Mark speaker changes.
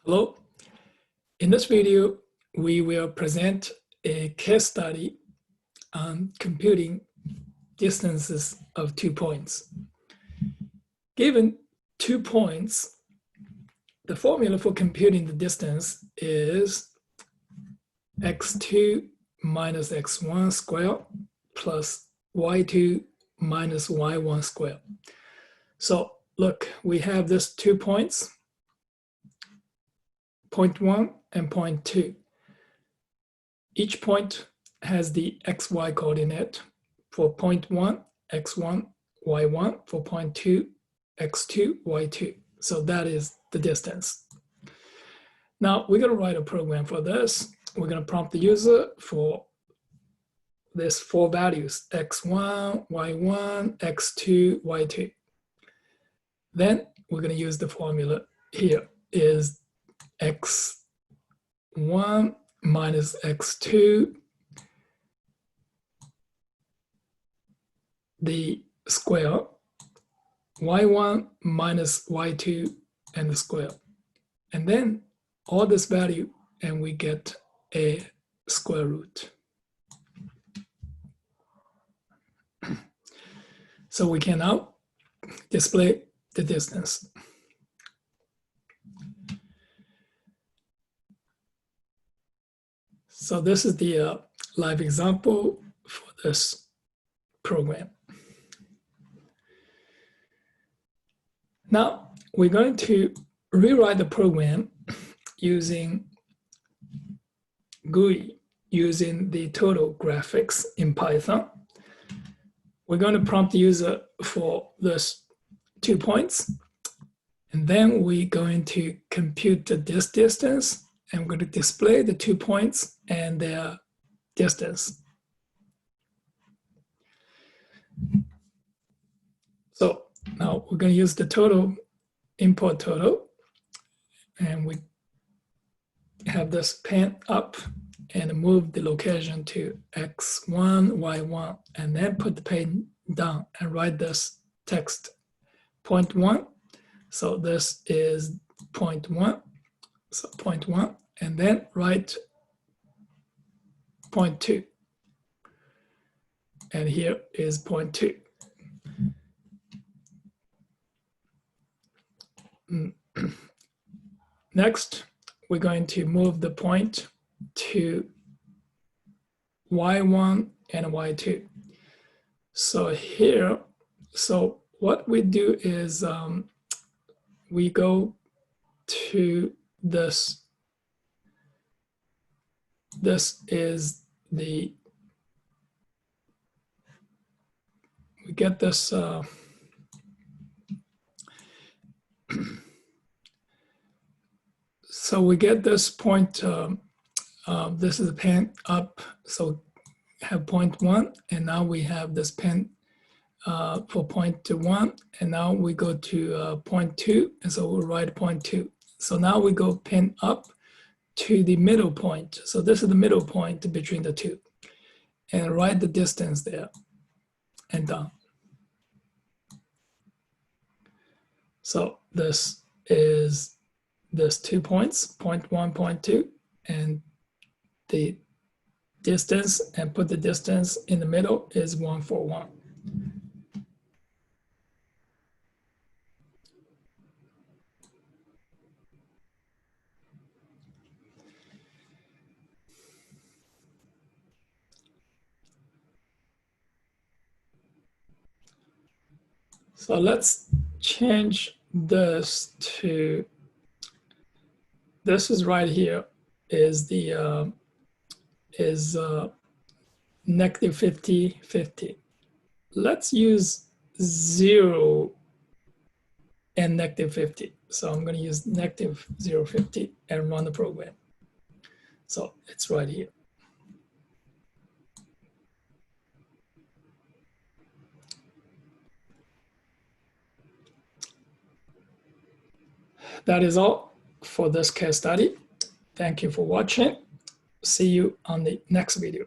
Speaker 1: Hello. In this video, we will present a case study on computing distances of 2 points. Given 2 points, the formula for computing the distance is x2 minus x1 squared plus y2 minus y1 squared. So look, we have these 2 points, point 1 and point 2. Each point has the xy coordinate. For point 1, x1, y1. For point 2, x2, y2. So that is the distance. Now we're going to write a program for this. We're going to prompt the user for these 4 values, x1, y1, x2, y2. Then we're going to use the formula here is x1 minus x2, the square, y1 minus y2 and the square. And then all this value and we get a square root. So we can now display the distance. So this is the live example for this program. Now we're going to rewrite the program using GUI, using the total graphics in Python. We're going to prompt the user for this 2 points, and then we're going to compute this distance, and we're going to display the 2 points and their distance. So now we're going to use the total, import total, and we have this pen up and move the location to x1, y1, and then put the pen down and write this text. Point 1, so this is point 1, so point 1, and then write point 2, and here is point 2. Next, we're going to move the point to y1 and y2. So here, so what we do is we go to this. This is the, we get this so we get this point, this is the pen up, so have point 1, and now we have this pen for point 1, and now we go to point 2, and so we'll write point 2. So now we go pen up to the middle point. So this is the middle point between the 2, and write the distance there and down. So this is this 2 points, point 1, point 2, and the distance, and put the distance in the middle is 141. So let's change this to, this is right here, is the negative 50, 50. Let's use 0 and negative 50. So I'm going to use negative 0, 50 and run the program. So it's right here. That is all for this case study. Thank you for watching. See you on the next video.